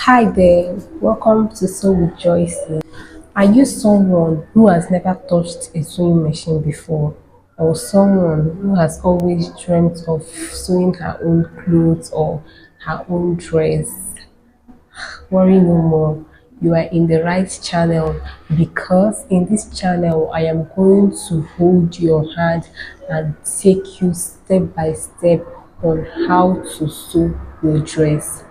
Hi there, welcome to Sew with Joicy. Are you someone who has never touched a sewing machine before, or someone who has always dreamt of sewing her own clothes or her own dress? Worry no more. You are in the right channel because in this channel, I am going to hold your hand and take you step by step on how to sew your dress.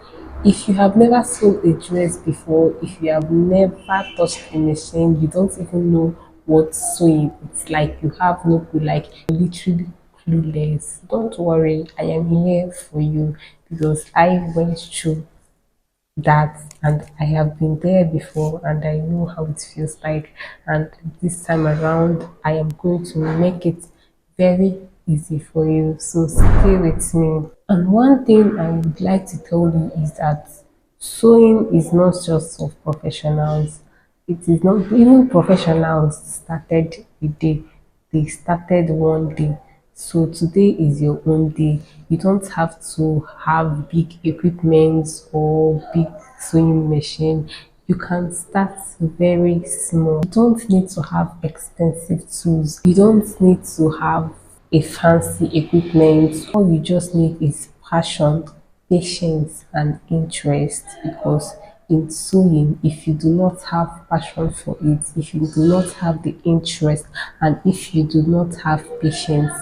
If you have never sewn a dress before, if you have never touched a machine, you don't even know what sewing it's like, you have no clue, like literally clueless. Don't worry, I am here for you because I went through that and I have been there before and I know how it feels like, and this time around I am going to make it very easy for you, so stay with me. And one thing I would like to tell you is that sewing is not just for professionals. It is not, even professionals started a day. They started one day. So today is your own day. You don't have to have big equipment or big sewing machine. You can start very small. You don't need to have expensive tools. You don't need to have a fancy equipment. All you just need is passion, patience, and interest, because in sewing, if you do not have passion for it, if you do not have the interest, and if you do not have patience,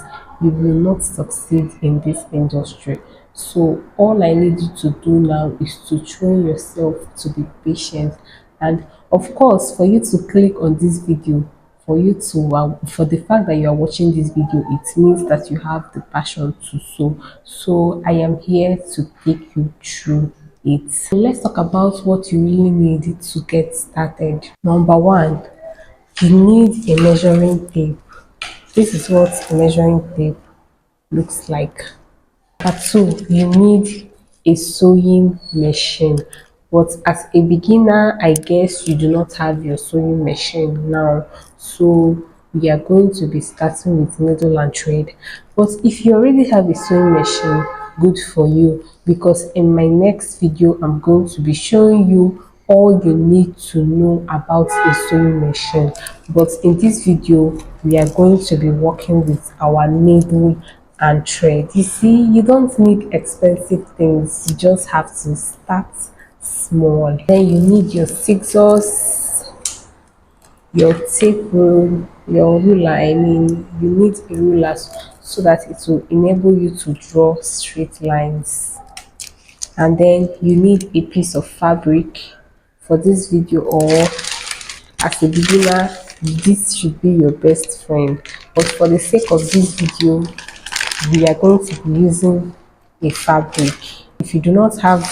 you will not succeed in this industry. So all I need you to do now is to train yourself to be patient, and of course for you to click on this video, for you to for the fact that you are watching this video, it means that you have the passion to sew. So I am here to take you through it. Let's talk about what you really need to get started. Number one, you need a measuring tape. This is what a measuring tape looks like. Number two, you need a sewing machine. But as a beginner, I guess you do not have your sewing machine now. So we are going to be starting with needle and thread. But if you already have a sewing machine, good for you, because in my next video, I'm going to be showing you all you need to know about a sewing machine. But in this video, we are going to be working with our needle and thread. You see, you don't need expensive things, you just have to start small. Then you need your scissors, your tape rule, your ruler. I mean, you need a ruler so that it will enable you to draw straight lines. And then you need a piece of fabric for this video, or as a beginner, this should be your best friend. But for the sake of this video, we are going to be using a fabric. If you do not have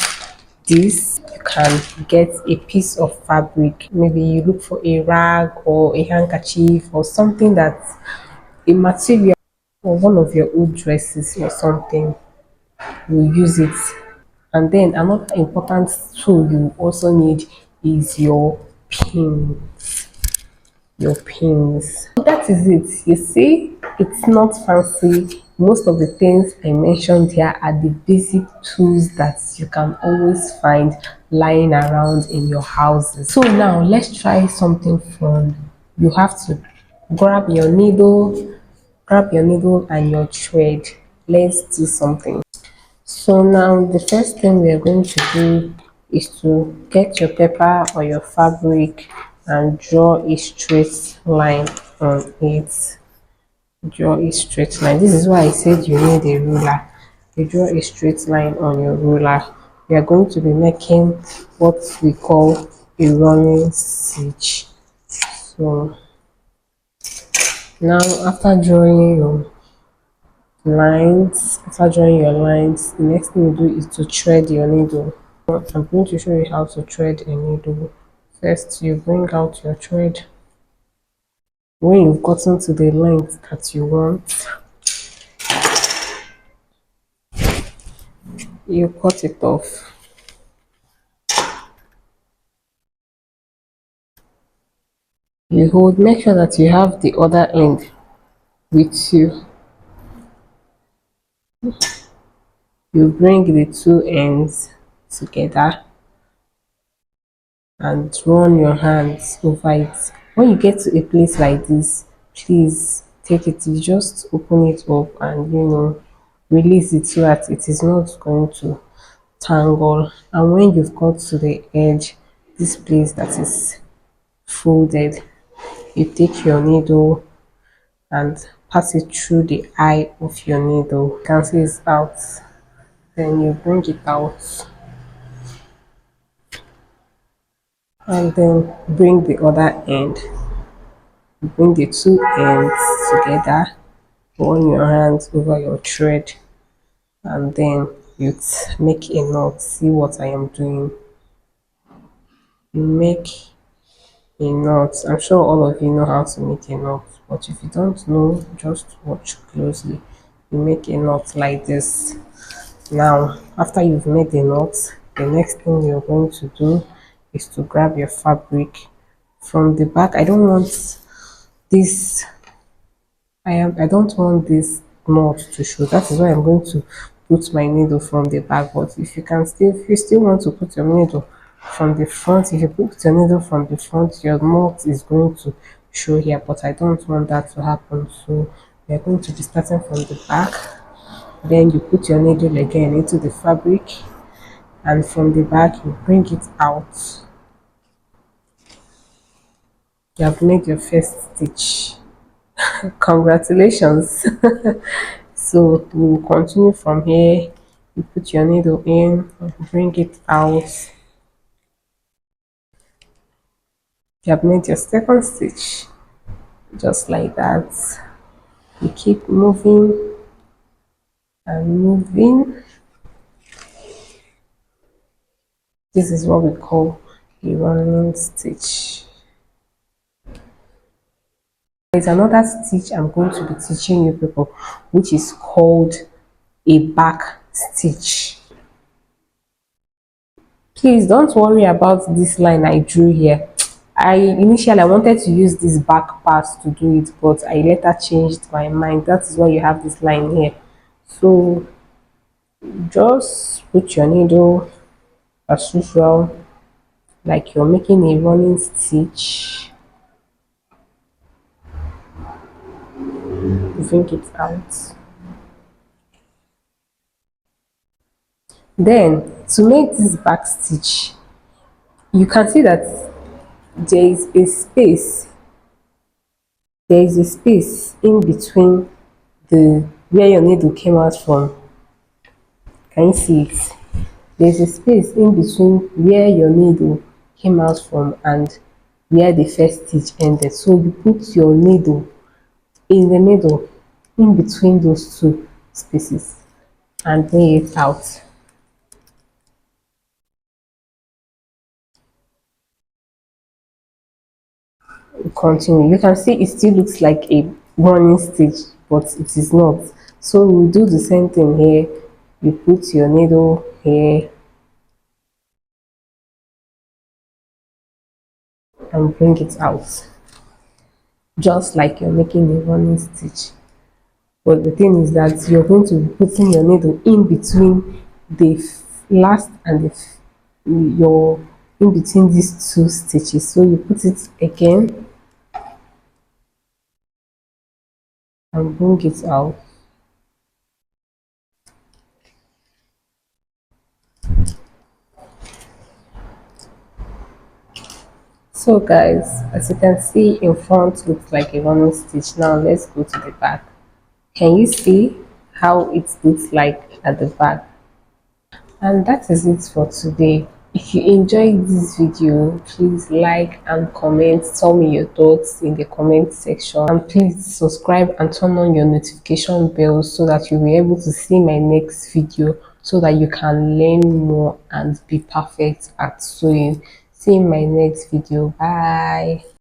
this, you can get a piece of fabric. Maybe you look for a rag or a handkerchief or something, that a material, or one of your old dresses or something, you use it. And then another important tool you also need is your pins. That is it. You see, it's not fancy. Most of the things I mentioned here are the basic tools that you can always find lying around in your houses. So now let's try something fun. You have to grab your needle, and your thread. Let's do something. So now the first thing we are going to do is to get your paper or your fabric and draw a straight line on it. Draw a straight line. This is why I said you need a ruler. You draw a straight line on your ruler. We are going to be making what we call a running stitch. So now after drawing your lines, the next thing you do is to thread your needle. I'm going to show you how to thread a needle. First, you bring out your thread. When you've gotten to the length that you want, you cut it off. You hold, make sure that you have the other end with you. You bring the two ends together and run your hands over it. When you get to a place like this, please take it. You just open it up and release it so that it is not going to tangle. And when you've got to the edge, this place that is folded, you take your needle and pass it through the eye of your needle. You can see it's out. Then you bring it out and then bring the other end. Bring the two ends together, run your hands over your thread, and then you make a knot. See what I am doing. You make a knot. I'm sure all of you know how to make a knot, but if you don't know, just watch closely. You make a knot like this. Now, after you've made the knot, the next thing you're going to do is to grab your fabric from the back. This I don't want this knot to show. That is why I'm going to put my needle from the back. But if you still want to put your needle from the front, if you put your needle from the front, your knot is going to show here. But I don't want that to happen. So we are going to be starting from the back. Then you put your needle again into the fabric, and from the back you bring it out. You have made your first stitch. Congratulations. So we will continue from here. You put your needle in, bring it out. You have made your second stitch, just like that. You keep moving and moving. This is what we call a running stitch. There's another stitch I'm going to be teaching you people, which is called a back stitch. Please don't worry about this line I drew here. I wanted to use this back part to do it, but I later changed my mind. That is why you have this line here. So just put your needle as usual, like you're making a running stitch. Bring it out. Then to make this back stitch, you can see that there is a space. There is a space in between the where your needle came out from. Can you see it? There's a space in between where your needle came out from and where the first stitch ended. So you put your needle in the middle, in between those two spaces, and bring it out. Continue. You can see it still looks like a running stitch, but it is not. So we'll do the same thing here. You put your needle here and bring it out, just like you're making a running stitch. But the thing is that you're going to be putting your needle in between the last and your in between these two stitches. So you put it again and bring it out. So guys, as you can see, in front looks like a running stitch. Now let's go to the back. Can you see how it looks like at the back? And that is it for today. If you enjoyed this video, please like and comment. Tell me your thoughts in the comment section, and please subscribe and turn on your notification bell so that you'll be able to see my next video, so that you can learn more and be perfect at sewing. See you in my next video. Bye.